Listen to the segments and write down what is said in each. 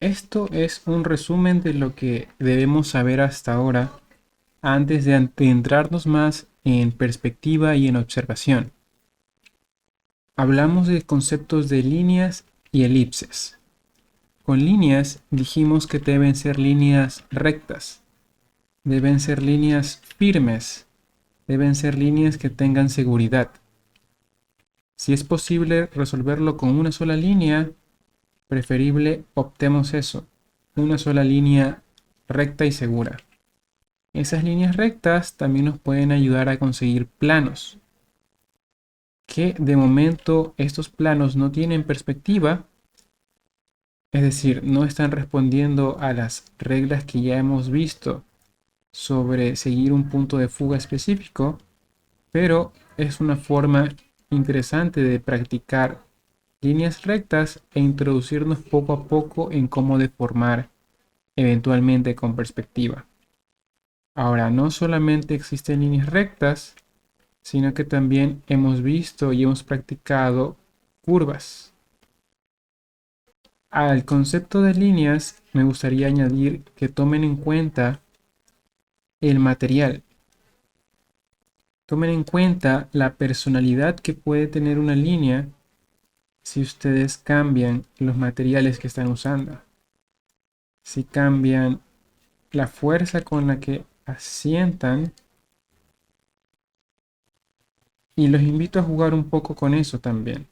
Esto es un resumen de lo que debemos saber hasta ahora antes de adentrarnos más en perspectiva y en observación. Hablamos de conceptos de líneas y elipses. Con líneas dijimos que deben ser líneas rectas, deben ser líneas firmes, deben ser líneas que tengan seguridad. Si es posible resolverlo con una sola línea, preferible optemos eso, una sola línea recta y segura. Esas líneas rectas también nos pueden ayudar a conseguir planos, que de momento estos planos no tienen perspectiva, es decir, no están respondiendo a las reglas que ya hemos visto sobre seguir un punto de fuga específico, pero es una forma interesante de practicar líneas rectas e introducirnos poco a poco en cómo deformar eventualmente con perspectiva. Ahora, no solamente existen líneas rectas, sino que también hemos visto y hemos practicado curvas. Al concepto de líneas me gustaría añadir que tomen en cuenta el material. Tomen en cuenta la personalidad que puede tener una línea si ustedes cambian los materiales que están usando. Si cambian la fuerza con la que asientan. Y los invito a jugar un poco con eso también.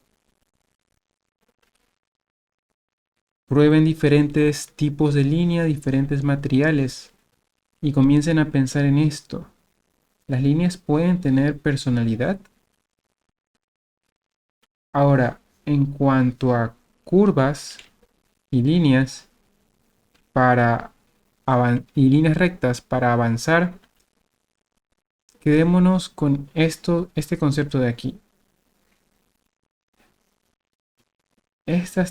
Prueben diferentes tipos de línea, diferentes materiales y comiencen a pensar en esto. ¿Las líneas pueden tener personalidad? Ahora, en cuanto a curvas y líneas y líneas rectas para avanzar, quedémonos con este concepto de aquí. Este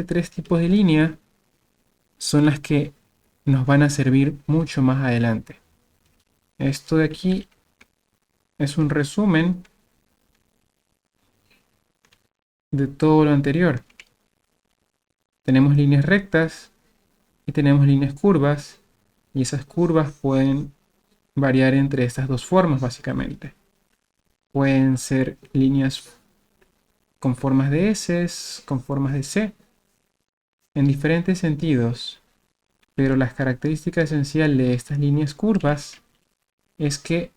tres tipos de línea son las que nos van a servir mucho más adelante. Esto de aquí es un resumen de todo lo anterior. Tenemos líneas rectas y tenemos líneas curvas, y esas curvas pueden variar entre estas dos formas básicamente. Pueden ser líneas con formas de S, con formas de C, en diferentes sentidos, pero la característica esencial de estas líneas curvas es que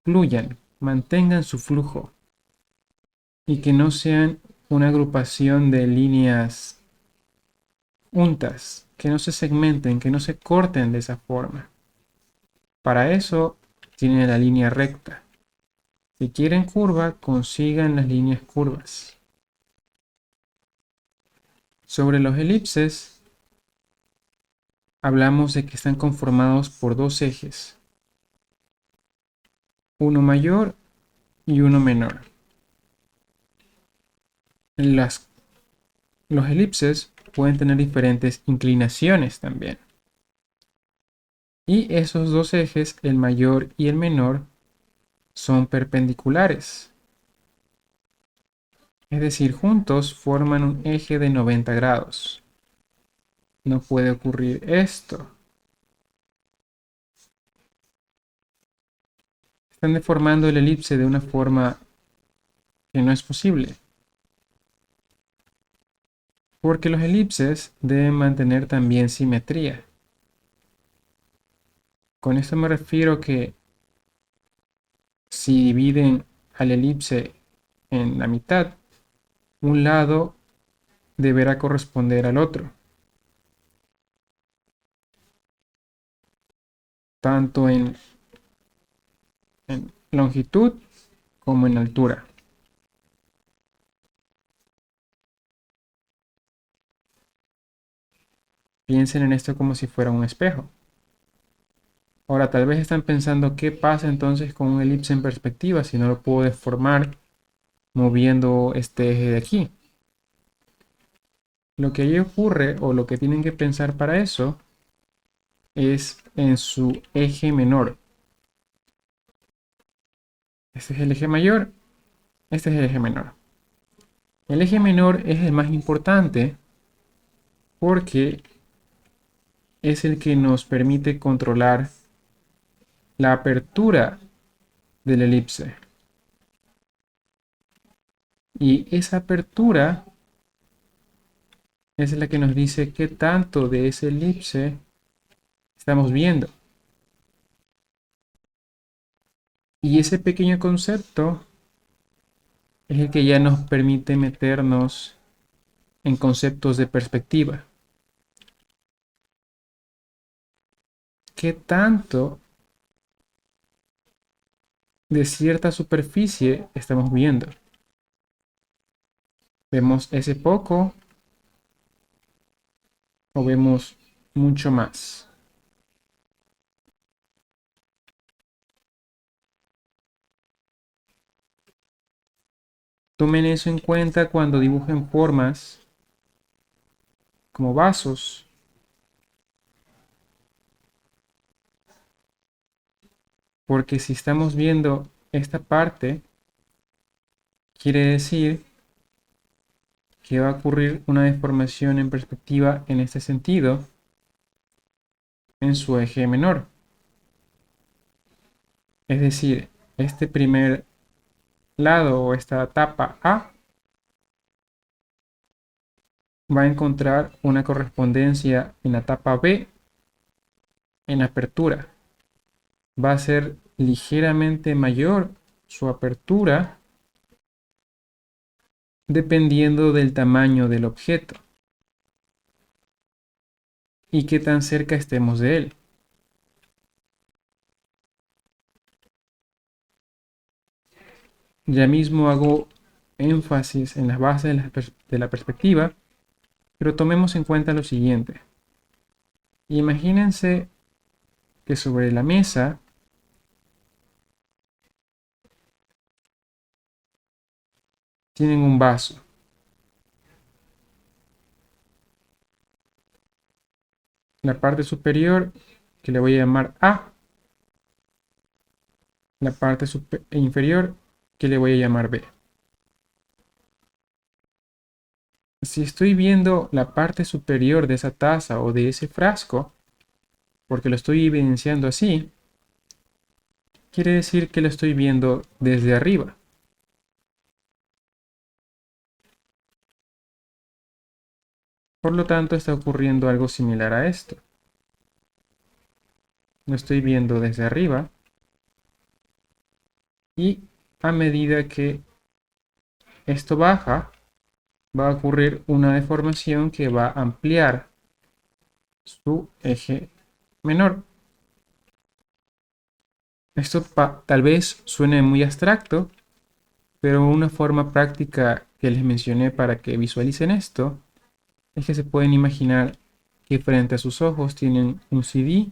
fluyan, mantengan su flujo y que no sean una agrupación de líneas juntas, que no se segmenten, que no se corten de esa forma. Para eso tienen la línea recta. Si quieren curva, consigan las líneas curvas. Sobre los elipses, hablamos de que están conformados por dos ejes, uno mayor y uno menor. Los elipses pueden tener diferentes inclinaciones también. Y esos dos ejes, el mayor y el menor, son perpendiculares. Es decir, juntos forman un eje de 90 grados. No puede ocurrir esto. Están deformando el elipse de una forma que no es posible. Porque los elipses deben mantener también simetría. Con esto me refiero que si dividen al elipse en la mitad, un lado deberá corresponder al otro, tanto en longitud como en altura. Piensen en esto como si fuera un espejo. Ahora, tal vez están pensando qué pasa entonces con un elipse en perspectiva si no lo puedo deformar moviendo este eje de aquí. Lo que ahí ocurre o lo que tienen que pensar para eso es en su eje menor. Este es el eje mayor, este es el eje menor. El eje menor es el más importante porque es el que nos permite controlar la apertura de la elipse. Y esa apertura es la que nos dice qué tanto de esa elipse estamos viendo. Y ese pequeño concepto es el que ya nos permite meternos en conceptos de perspectiva. ¿Qué tanto de cierta superficie estamos viendo? ¿Vemos ese poco o vemos mucho más? Tomen eso en cuenta cuando dibujen formas como vasos, porque si estamos viendo esta parte, quiere decir que va a ocurrir una deformación en perspectiva en este sentido en su eje menor. Es decir, este primer lado o esta tapa A va a encontrar una correspondencia en la tapa B en apertura. Va a ser ligeramente mayor su apertura dependiendo del tamaño del objeto y qué tan cerca estemos de él. Ya mismo hago énfasis en las bases de la perspectiva, pero tomemos en cuenta lo siguiente. Imagínense que sobre la mesa tienen un vaso. La parte superior, que le voy a llamar A, la parte inferior, que le voy a llamar B. Si estoy viendo la parte superior de esa taza o de ese frasco, porque lo estoy evidenciando así, quiere decir que lo estoy viendo desde arriba. Por lo tanto, está ocurriendo algo similar a esto. Lo estoy viendo desde arriba y a medida que esto baja, va a ocurrir una deformación que va a ampliar su eje menor. Esto tal vez suene muy abstracto, pero una forma práctica que les mencioné para que visualicen esto es que se pueden imaginar que frente a sus ojos tienen un CD,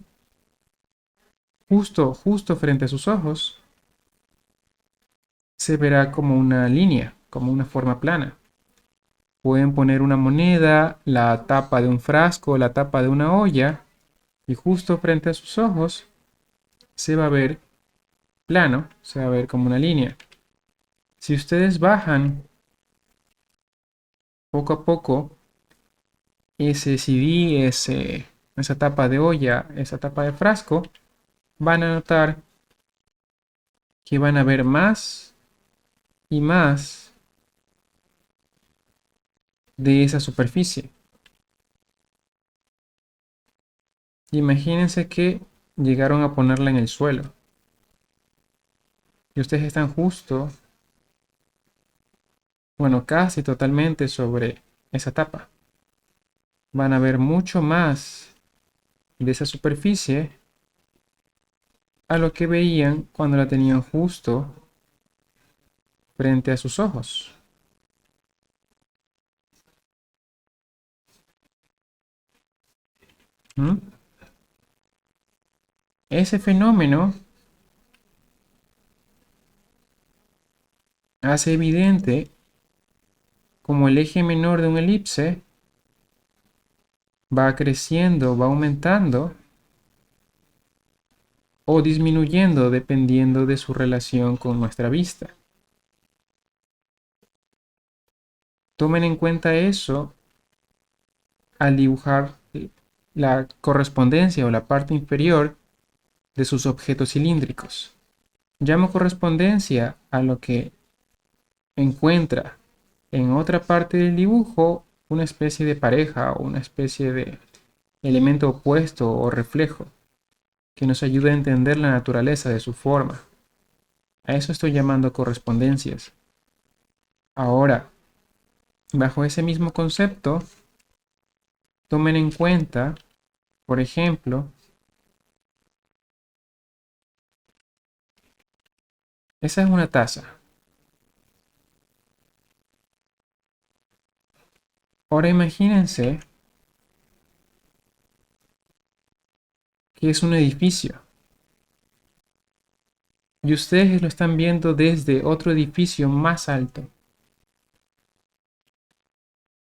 justo frente a sus ojos se verá como una línea, como una forma plana. Pueden poner una moneda, la tapa de un frasco, la tapa de una olla, y justo frente a sus ojos se va a ver plano, se va a ver como una línea. Si ustedes bajan poco a poco ese CD, esa tapa de olla, esa tapa de frasco, van a notar que van a ver más y más de esa superficie. Imagínense que llegaron a ponerla en el suelo y ustedes están justo, bueno, casi totalmente sobre esa tapa. Van a ver mucho más de esa superficie a lo que veían cuando la tenían justo frente a sus ojos. ¿Mm? Ese fenómeno hace evidente como el eje menor de un elipse va creciendo, va aumentando o disminuyendo dependiendo de su relación con nuestra vista. Tomen en cuenta eso al dibujar la correspondencia o la parte inferior de sus objetos cilíndricos. Llamo correspondencia a lo que encuentra en otra parte del dibujo una especie de pareja o una especie de elemento opuesto o reflejo que nos ayude a entender la naturaleza de su forma. A eso estoy llamando correspondencias. Ahora, bajo ese mismo concepto, tomen en cuenta, por ejemplo, esa es una taza. Ahora imagínense que es un edificio y ustedes lo están viendo desde otro edificio más alto.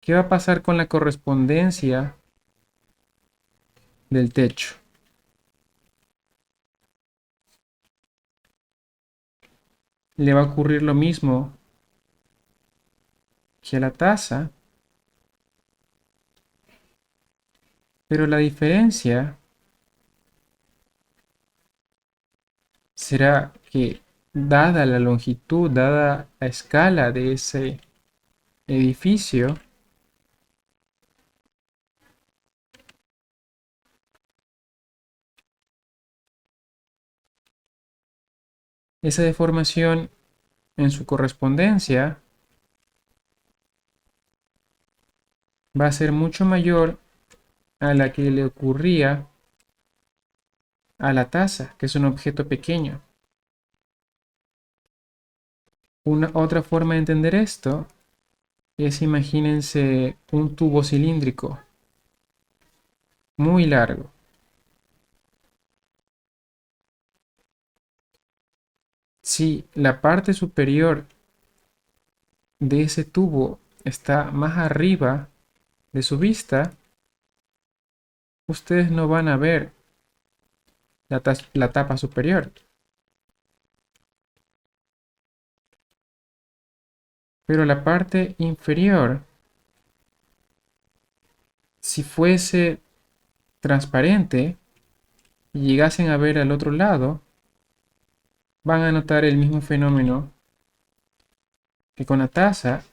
¿Qué va a pasar con la correspondencia del techo? Le va a ocurrir lo mismo que a la taza, pero la diferencia será que dada la longitud, dada la escala de ese edificio, esa deformación en su correspondencia va a ser mucho mayor a la que le ocurría a la taza, que es un objeto pequeño. Una otra forma de entender esto es, imagínense un tubo cilíndrico muy largo. Si la parte superior de ese tubo está más arriba de su vista, ustedes no van a ver la tapa superior. Pero la parte inferior, si fuese transparente y llegasen a ver al otro lado, van a notar el mismo fenómeno que con la taza,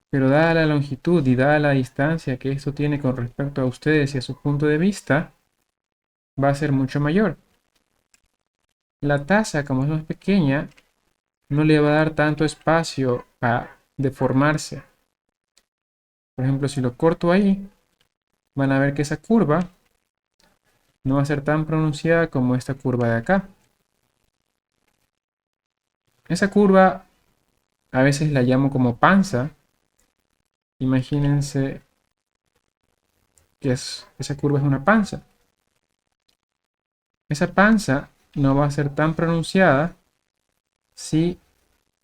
pero dada la longitud y dada la distancia que esto tiene con respecto a ustedes y a su punto de vista, va a ser mucho mayor. La taza, como es más pequeña, no le va a dar tanto espacio a deformarse. Por ejemplo, si lo corto ahí, van a ver que esa curva no va a ser tan pronunciada como esta curva de acá. Esa curva a veces la llamo como panza. Imagínense que esa curva es una panza. Esa panza no va a ser tan pronunciada si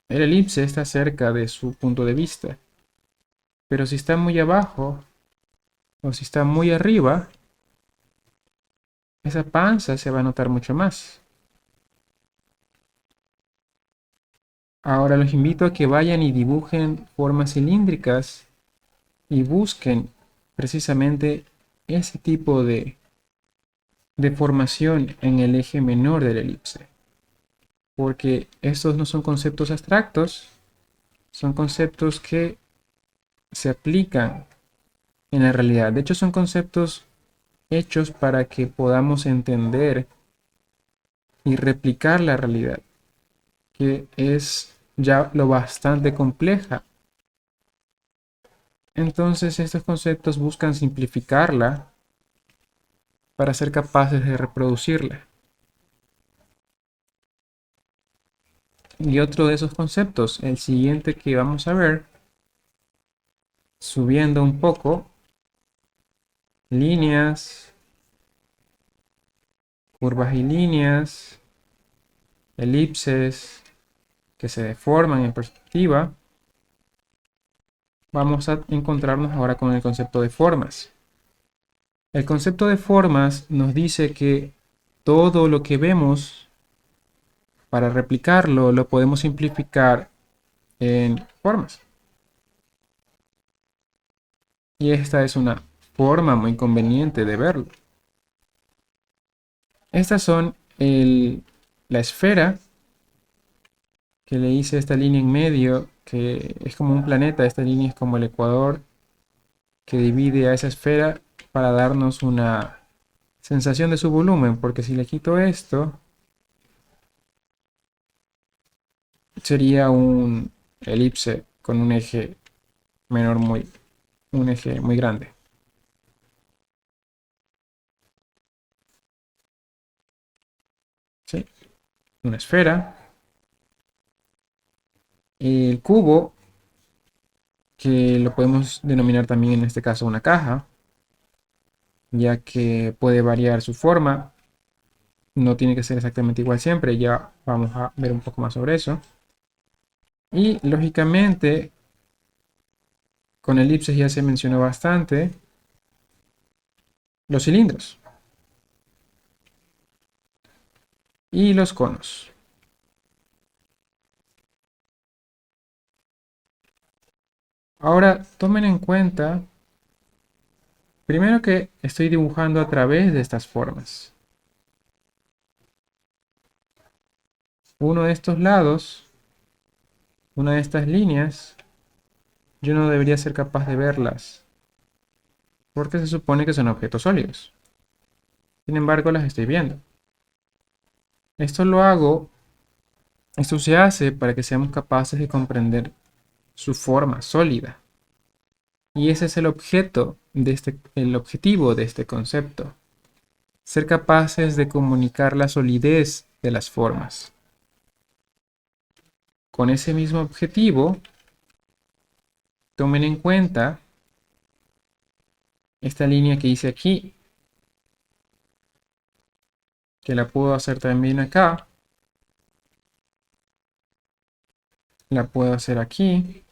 el elipse está cerca de su punto de vista. Pero si está muy abajo o si está muy arriba, esa panza se va a notar mucho más. Ahora los invito a que vayan y dibujen formas cilíndricas y busquen precisamente ese tipo de deformación en el eje menor del elipse. Porque estos no son conceptos abstractos, son conceptos que se aplican en la realidad. De hecho, son conceptos hechos para que podamos entender y replicar la realidad, que es ya lo bastante compleja. Entonces, estos conceptos buscan simplificarla para ser capaces de reproducirla. Y otro de esos conceptos, el siguiente que vamos a ver, subiendo un poco, líneas, curvas y líneas, elipses que se deforman en perspectiva, vamos a encontrarnos ahora con el concepto de formas. El concepto de formas nos dice que todo lo que vemos, para replicarlo, lo podemos simplificar en formas. Y esta es una forma muy conveniente de verlo. Estas son la esfera que le hice esta línea en medio, que es como un planeta. Esta línea es como el ecuador que divide a esa esfera para darnos una sensación de su volumen, porque si le quito esto, sería un elipse con un eje menor un eje muy grande. ¿Sí? Una esfera. El cubo, que lo podemos denominar también en este caso una caja, ya que puede variar su forma. No tiene que ser exactamente igual siempre, ya vamos a ver un poco más sobre eso. Y lógicamente, con elipses ya se mencionó bastante los cilindros y los conos. Ahora tomen en cuenta, primero que estoy dibujando a través de estas formas. Uno de estos lados, una de estas líneas, yo no debería ser capaz de verlas, porque se supone que son objetos sólidos. Sin embargo, las estoy viendo. Esto lo hago, esto se hace para que seamos capaces de comprender su forma sólida. Y ese es el objeto el objetivo de este concepto. Ser capaces de comunicar la solidez de las formas. Con ese mismo objetivo, tomen en cuenta esta línea que hice aquí, que la puedo hacer también acá, la puedo hacer aquí,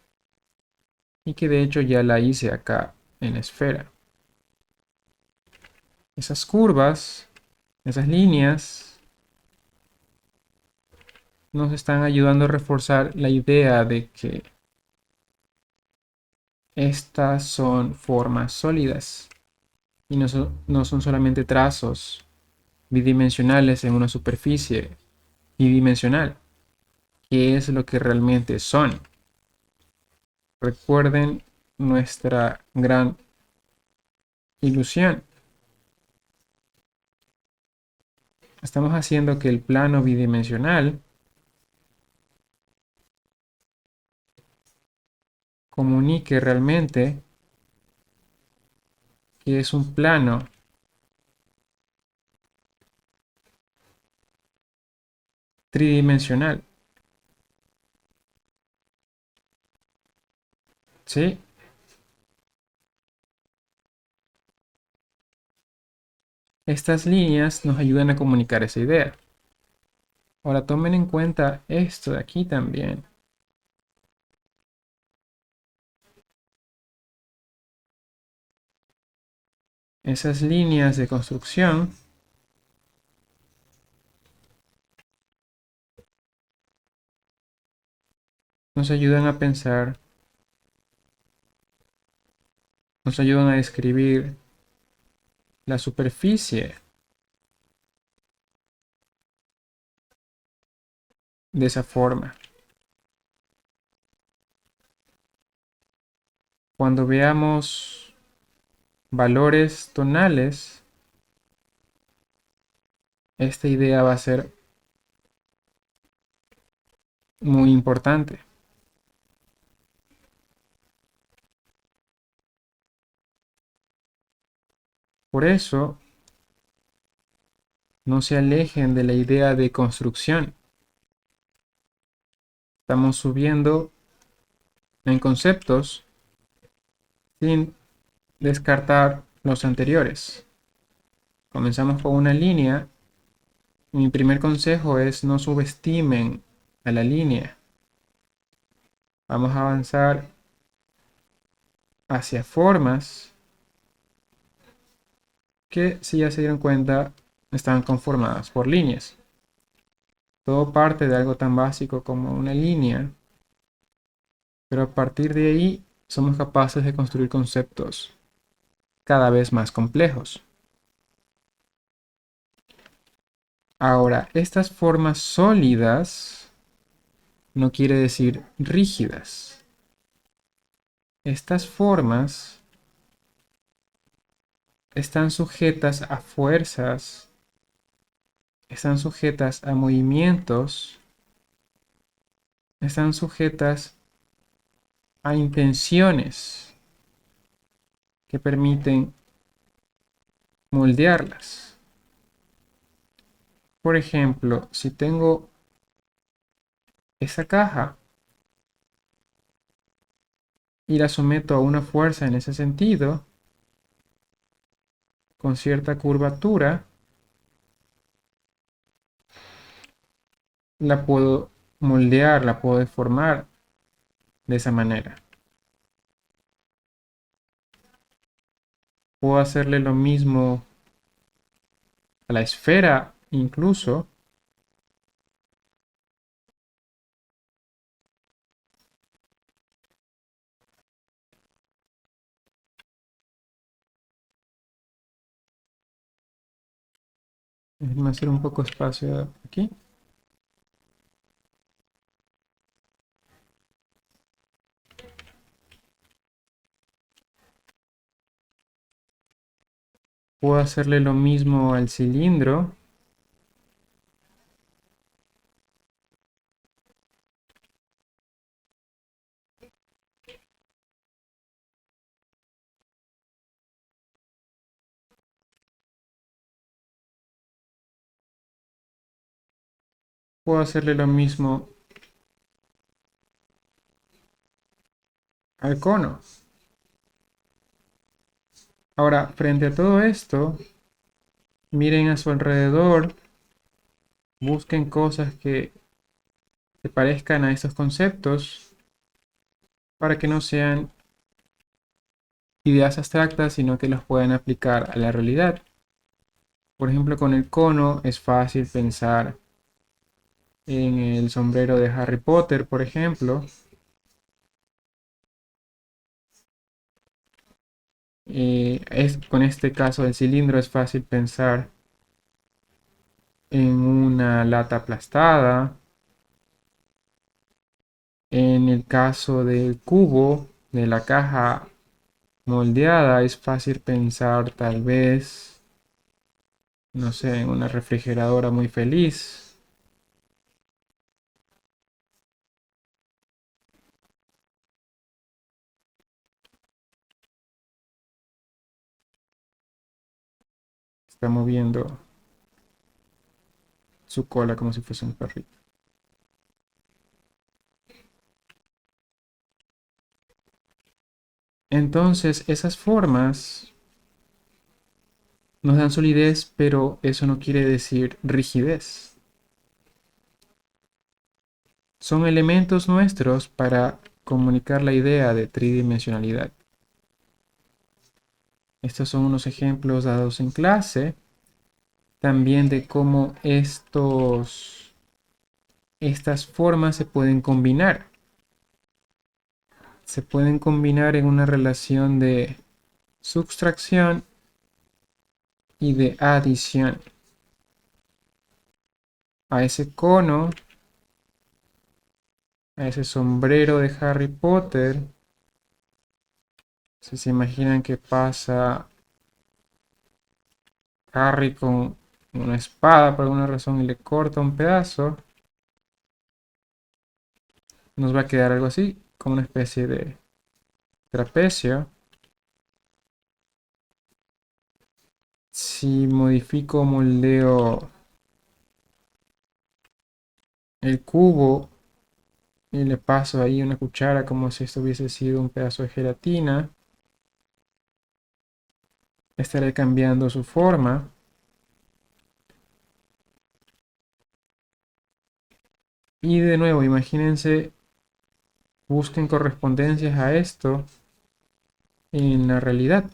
y que de hecho ya la hice acá en la esfera. Esas curvas, esas líneas, nos están ayudando a reforzar la idea de que estas son formas sólidas y no son solamente trazos bidimensionales en una superficie bidimensional, que es lo que realmente son. Recuerden nuestra gran ilusión. Estamos haciendo que el plano bidimensional comunique realmente que es un plano tridimensional. ¿Sí? Estas líneas nos ayudan a comunicar esa idea. Ahora tomen en cuenta esto de aquí también. Esas líneas de construcción nos ayudan a pensar, nos ayudan a describir la superficie de esa forma. Cuando veamos valores tonales, esta idea va a ser muy importante. Por eso, no se alejen de la idea de construcción. Estamos subiendo en conceptos sin descartar los anteriores. Comenzamos con una línea. Mi primer consejo es no subestimen a la línea. Vamos a avanzar hacia formas que, si ya se dieron cuenta, están conformadas por líneas. Todo parte de algo tan básico como una línea, pero a partir de ahí somos capaces de construir conceptos cada vez más complejos. Ahora, estas formas sólidas no quiere decir rígidas. Estas formas están sujetas a fuerzas, están sujetas a movimientos, están sujetas a intenciones que permiten moldearlas. Por ejemplo, si tengo esa caja y la someto a una fuerza en ese sentido, con cierta curvatura, la puedo moldear, la puedo deformar de esa manera. Puedo hacerle lo mismo a la esfera, incluso. Déjenme hacer un poco espacio aquí. Puedo hacerle lo mismo al cilindro. Puedo hacerle lo mismo al cono. Ahora, frente a todo esto, miren a su alrededor, busquen cosas que se parezcan a estos conceptos para que no sean ideas abstractas, sino que los puedan aplicar a la realidad. Por ejemplo, con el cono es fácil pensar en el sombrero de Harry Potter, por ejemplo. Con este caso del cilindro es fácil pensar en una lata aplastada. En el caso del cubo, de la caja moldeada, es fácil pensar tal vez, no sé, en una refrigeradora muy feliz. Está moviendo su cola como si fuese un perrito. Entonces, esas formas nos dan solidez, pero eso no quiere decir rigidez. Son elementos nuestros para comunicar la idea de tridimensionalidad. Estos son unos ejemplos dados en clase, también de cómo estas formas se pueden combinar. Se pueden combinar en una relación de subtracción y de adición. A ese cono, a ese sombrero de Harry Potter, si se imaginan que pasa Harry con una espada por alguna razón y le corta un pedazo, nos va a quedar algo así, como una especie de trapecio. Si modifico, moldeo el cubo y le paso ahí una cuchara como si esto hubiese sido un pedazo de gelatina, estaré cambiando su forma. Y de nuevo, imagínense, busquen correspondencias a esto en la realidad.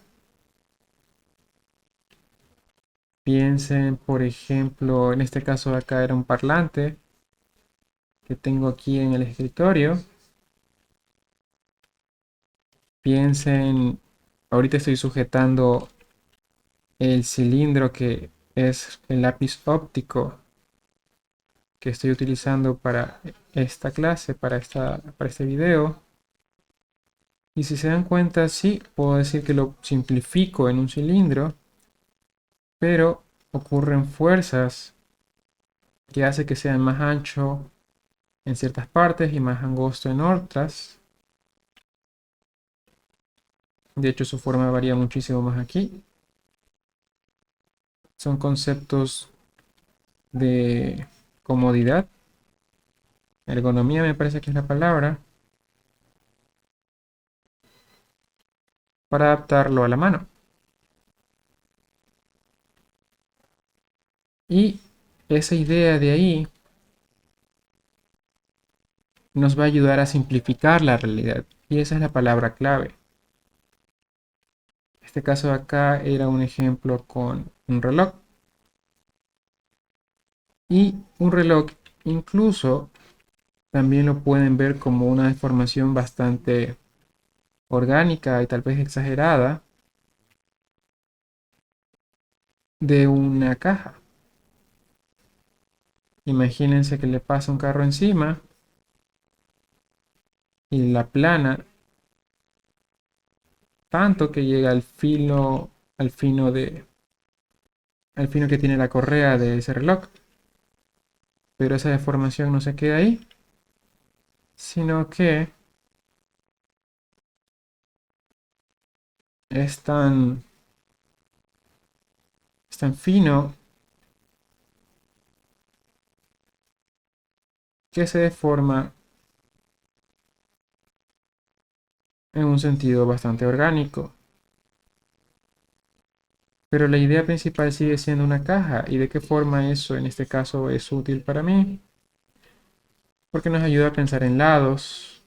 Piensen, por ejemplo, en este caso de acá era un parlante que tengo aquí en el escritorio. Piensen Ahorita estoy sujetando el cilindro que es el lápiz óptico que estoy utilizando para esta clase, para este video. Y si se dan cuenta, sí, puedo decir que lo simplifico en un cilindro, pero ocurren fuerzas que hace que sea más ancho en ciertas partes y más angosto en otras. De hecho, su forma varía muchísimo más aquí. Son conceptos de comodidad, ergonomía me parece que es la palabra, para adaptarlo a la mano. Y esa idea de ahí nos va a ayudar a simplificar la realidad. Y esa es la palabra clave. Este caso de acá era un ejemplo con un reloj. Y un reloj incluso también lo pueden ver como una deformación bastante orgánica y tal vez exagerada de una caja. Imagínense que le pasa un carro encima y la plana tanto que llega al fino al fino que tiene la correa de ese reloj. Pero esa deformación no se queda ahí, sino que es es tan fino que se deforma en un sentido bastante orgánico. Pero la idea principal sigue siendo una caja. ¿Y de qué forma eso en este caso es útil para mí? Porque nos ayuda a pensar en lados,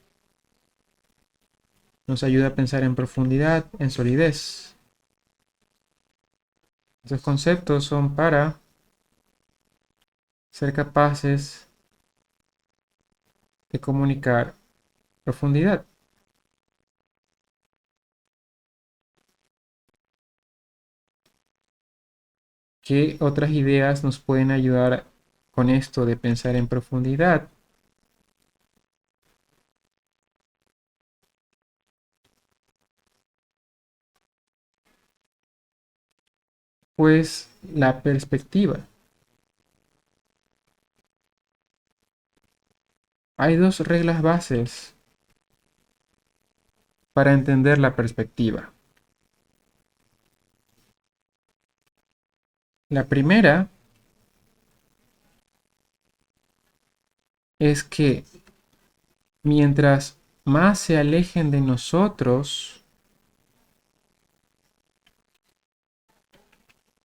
nos ayuda a pensar en profundidad, en solidez. Esos conceptos son para ser capaces de comunicar profundidad. ¿Qué otras ideas nos pueden ayudar con esto de pensar en profundidad? Pues la perspectiva. Hay dos reglas bases para entender la perspectiva. La primera es que mientras más se alejen de nosotros,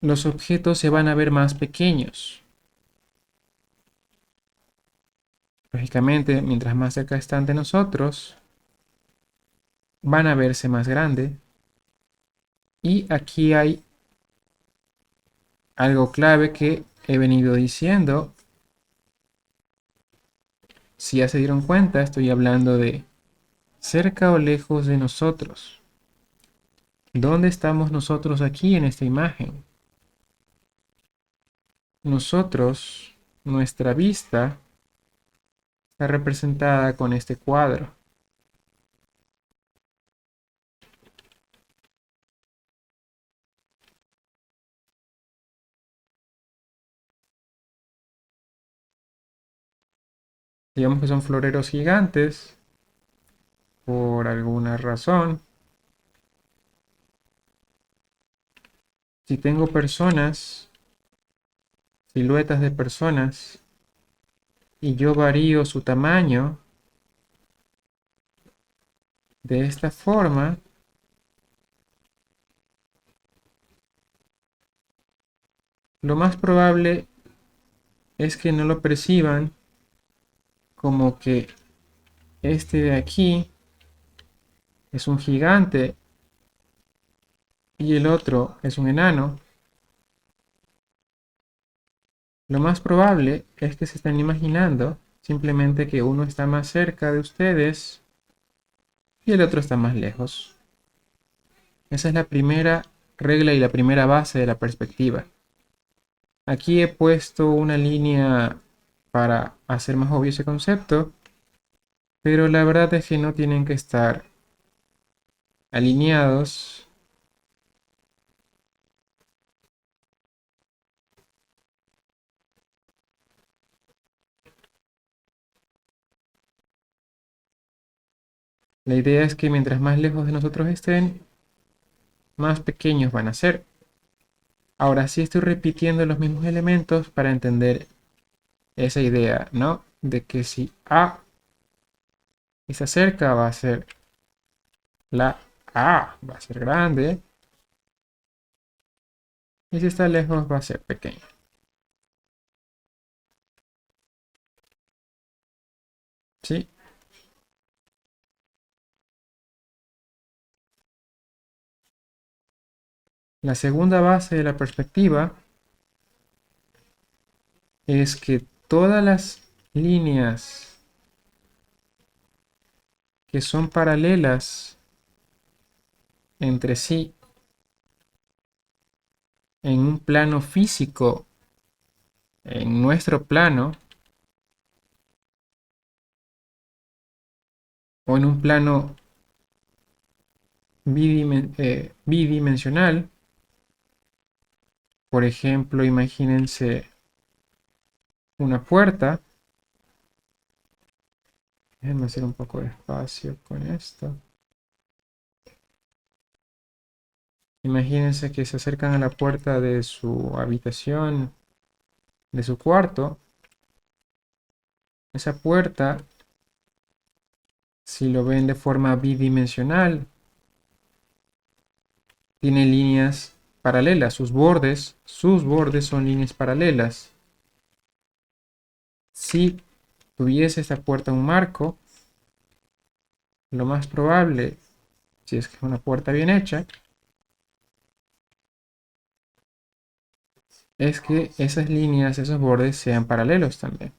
los objetos se van a ver más pequeños. Lógicamente, mientras más cerca están de nosotros, van a verse más grandes. Y aquí hay algo clave que he venido diciendo. Si ya se dieron cuenta, estoy hablando de cerca o lejos de nosotros. ¿Dónde estamos nosotros aquí en esta imagen? Nosotros, nuestra vista, está representada con este cuadro. Digamos que son floreros gigantes, por alguna razón. Si tengo personas, siluetas de personas, y yo varío su tamaño de esta forma, lo más probable es que no lo perciban como que este de aquí es un gigante y el otro es un enano. Lo más probable es que se estén imaginando simplemente que uno está más cerca de ustedes y el otro está más lejos. Esa es la primera regla y la primera base de la perspectiva. Aquí he puesto una línea para hacer más obvio ese concepto, pero la verdad es que no tienen que estar alineados. La idea es que mientras más lejos de nosotros estén, más pequeños van a ser. Ahora sí estoy repitiendo los mismos elementos para entender esa idea, ¿no? De que si A está cerca va a ser la A, va a ser grande, y si está lejos va a ser pequeño. ¿Sí? La segunda base de la perspectiva es que todas las líneas que son paralelas entre sí en un plano físico, en nuestro plano, o en un plano bidimensional, por ejemplo, imagínense una puerta. Déjenme hacer un poco de espacio con esto. Imagínense que se acercan a la puerta de su habitación, de su cuarto. Esa puerta, si lo ven de forma bidimensional, tiene líneas paralelas. Sus bordes son líneas paralelas. Si tuviese esta puerta un marco, lo más probable, si es que es una puerta bien hecha, es que esas líneas, esos bordes sean paralelos también.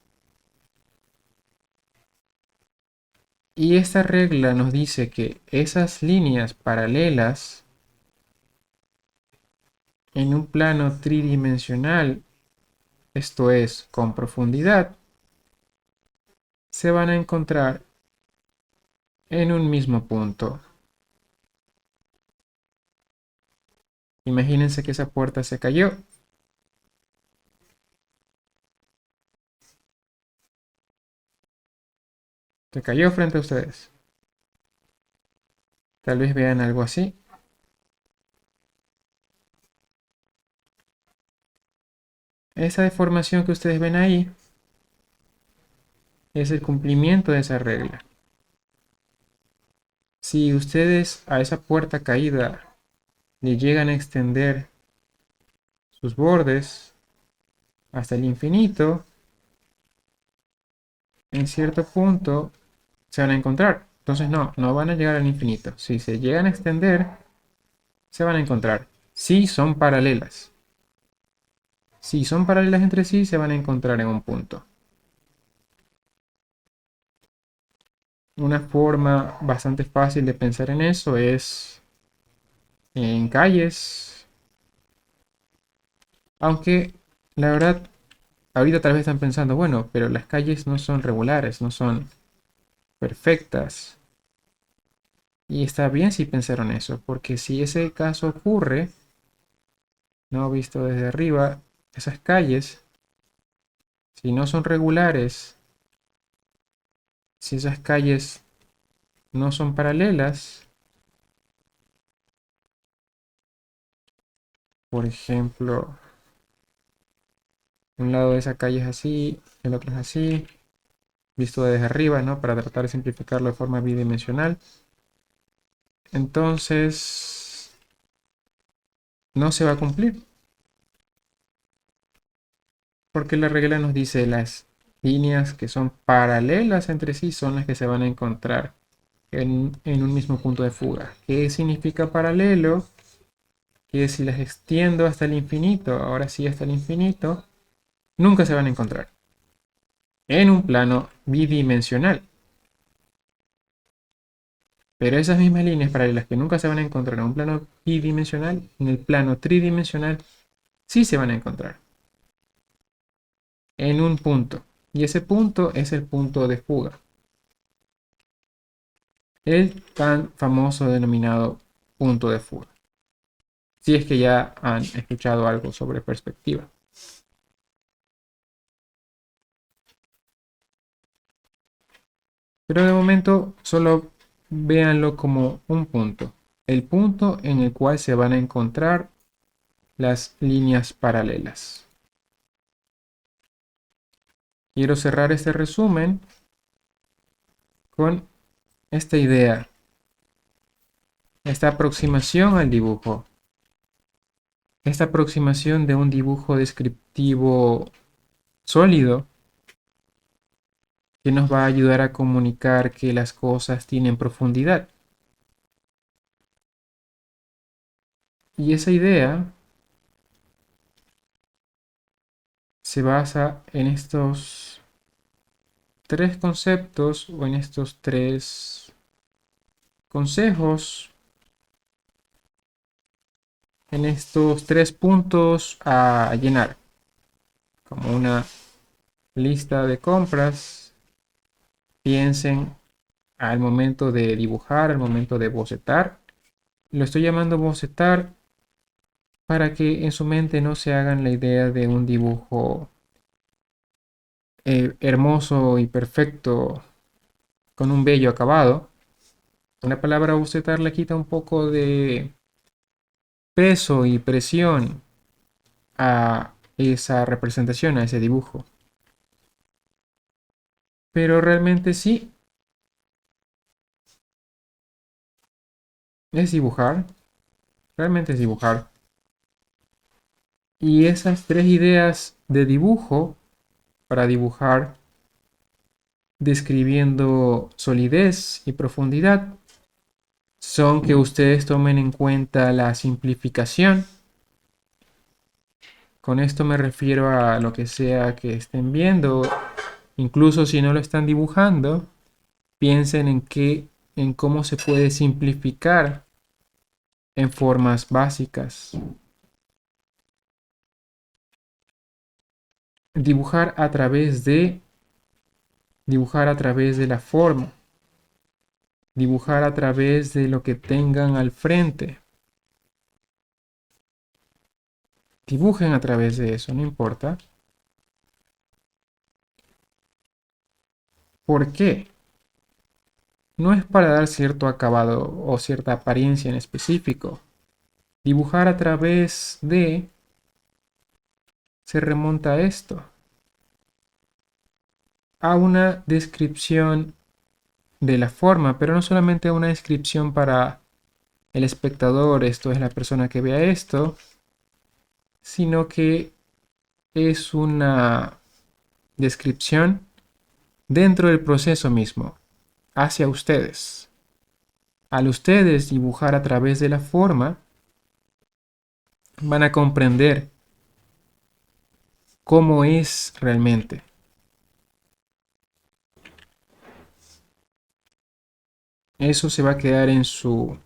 Y esta regla nos dice que esas líneas paralelas en un plano tridimensional, esto es, con profundidad, se van a encontrar en un mismo punto. Imagínense que esa puerta se cayó. Se cayó frente a ustedes. Tal vez vean algo así. Esa deformación que ustedes ven ahí es el cumplimiento de esa regla. Si ustedes a esa puerta caída le llegan a extender sus bordes hasta el infinito, en cierto punto se van a encontrar. Entonces no van a llegar al infinito. Si se llegan a extender, se van a encontrar. Si son paralelas. Si son paralelas entre sí, se van a encontrar en un punto. Una forma bastante fácil de pensar en eso es en calles. Aunque la verdad, ahorita tal vez están pensando, bueno, pero las calles no son regulares, no son perfectas. Y está bien si pensaron eso, porque si ese caso ocurre, no visto desde arriba, esas calles, si no son regulares, si esas calles no son paralelas, por ejemplo, un lado de esa calle es así, el otro es así, visto desde arriba, ¿no? Para tratar de simplificarlo de forma bidimensional. Entonces, no se va a cumplir, porque la regla nos dice las líneas que son paralelas entre sí son las que se van a encontrar en un mismo punto de fuga. ¿Qué significa paralelo? Que si las extiendo hasta el infinito, ahora sí hasta el infinito, nunca se van a encontrar en un plano bidimensional. Pero esas mismas líneas paralelas que nunca se van a encontrar en un plano bidimensional, en el plano tridimensional, sí se van a encontrar en un punto. Y ese punto es el punto de fuga. El tan famoso denominado punto de fuga. Si es que ya han escuchado algo sobre perspectiva. Pero de momento solo véanlo como un punto. El punto en el cual se van a encontrar las líneas paralelas. Quiero cerrar este resumen con esta idea, esta aproximación al dibujo. Esta aproximación de un dibujo descriptivo sólido que nos va a ayudar a comunicar que las cosas tienen profundidad. Y esa idea se basa en estos tres conceptos o en estos tres consejos, en estos tres puntos a llenar, como una lista de compras. Piensen al momento de dibujar, al momento de bocetar. Lo estoy llamando bocetar para que en su mente no se hagan la idea de un dibujo hermoso y perfecto con un bello acabado. La palabra bocetar le quita un poco de peso y presión a esa representación, a ese dibujo. Pero realmente sí, es dibujar, realmente es dibujar. Y esas tres ideas de dibujo, para dibujar describiendo solidez y profundidad, son que ustedes tomen en cuenta la simplificación. Con esto me refiero a lo que sea que estén viendo, incluso si no lo están dibujando, piensen en cómo se puede simplificar en formas básicas. Dibujar a través de dibujar a través de la forma, dibujar a través de lo que tengan al frente. Dibujen a través de eso, no importa. ¿Por qué? No es para dar cierto acabado o cierta apariencia en específico. Dibujar a través de se remonta a esto, a una descripción de la forma, pero no solamente a una descripción para el espectador, esto es la persona que vea esto, sino que es una descripción dentro del proceso mismo, hacia ustedes. Al ustedes dibujar a través de la forma, van a comprender cómo es realmente. Eso se va a quedar en su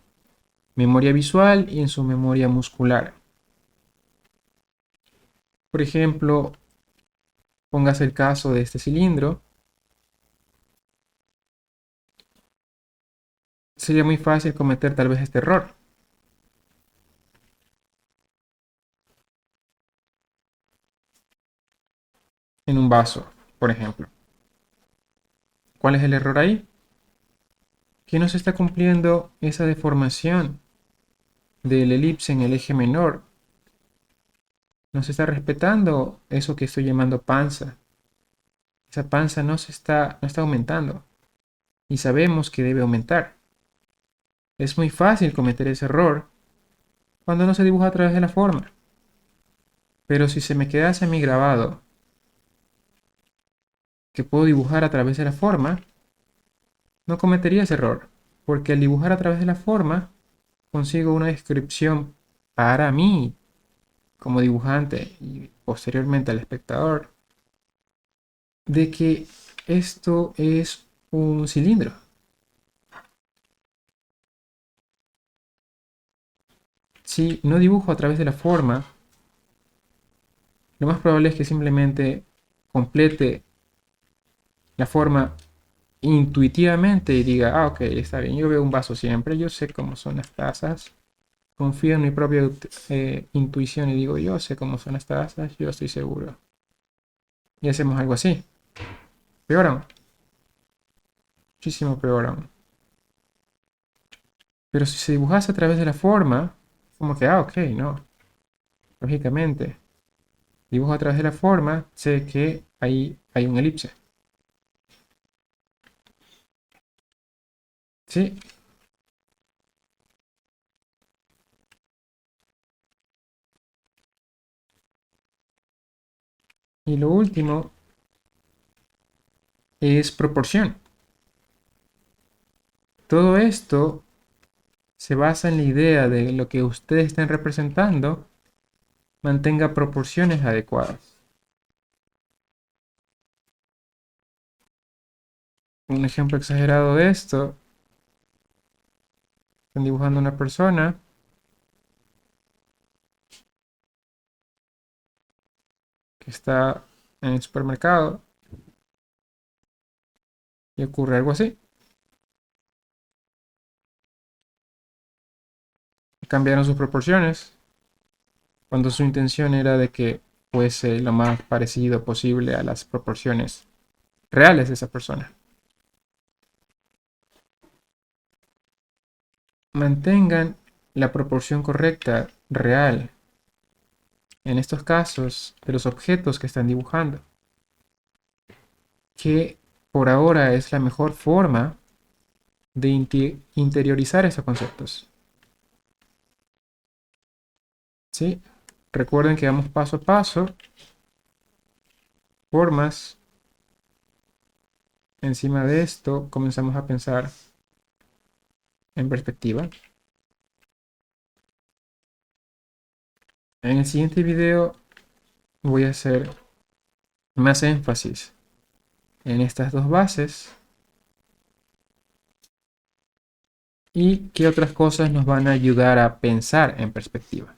memoria visual y en su memoria muscular. Por ejemplo, póngase el caso de este cilindro. Sería muy fácil cometer tal vez este error. En un vaso, por ejemplo. ¿Cuál es el error ahí? Que no se está cumpliendo esa deformación del elipse en el eje menor. No se está respetando eso que estoy llamando panza. Esa panza no está aumentando. Y sabemos que debe aumentar. Es muy fácil cometer ese error cuando no se dibuja a través de la forma. Pero si se me quedase a mí grabado que puedo dibujar a través de la forma, no cometería ese error. Porque al dibujar a través de la forma, consigo una descripción para mí como dibujante y posteriormente al espectador de que esto es un cilindro. Si no dibujo a través de la forma, lo más probable es que simplemente complete la forma intuitivamente y diga, ah, ok, está bien, yo veo un vaso siempre, yo sé cómo son las tazas, confío en mi propia intuición y digo, yo sé cómo son las tazas, yo estoy seguro. Y hacemos algo así. Peor aún, muchísimo peor aún. Pero si se dibujase a través de la forma, como que, ah, ok, no, lógicamente. Dibujo a través de la forma, sé que ahí hay un elipse. ¿Sí? Y lo último es proporción. Todo esto se basa en la idea de lo que ustedes estén representando mantenga proporciones adecuadas. Un ejemplo exagerado de esto, están dibujando una persona que está en el supermercado y ocurre algo así. Cambiaron sus proporciones cuando su intención era de que fuese lo más parecido posible a las proporciones reales de esa persona. Mantengan la proporción correcta, real, en estos casos, de los objetos que están dibujando, que por ahora es la mejor forma de interiorizar esos conceptos. ¿Sí? Recuerden que vamos paso a paso, formas. Encima de esto, comenzamos a pensar en perspectiva. En el siguiente video voy a hacer más énfasis en estas dos bases y qué otras cosas nos van a ayudar a pensar en perspectiva.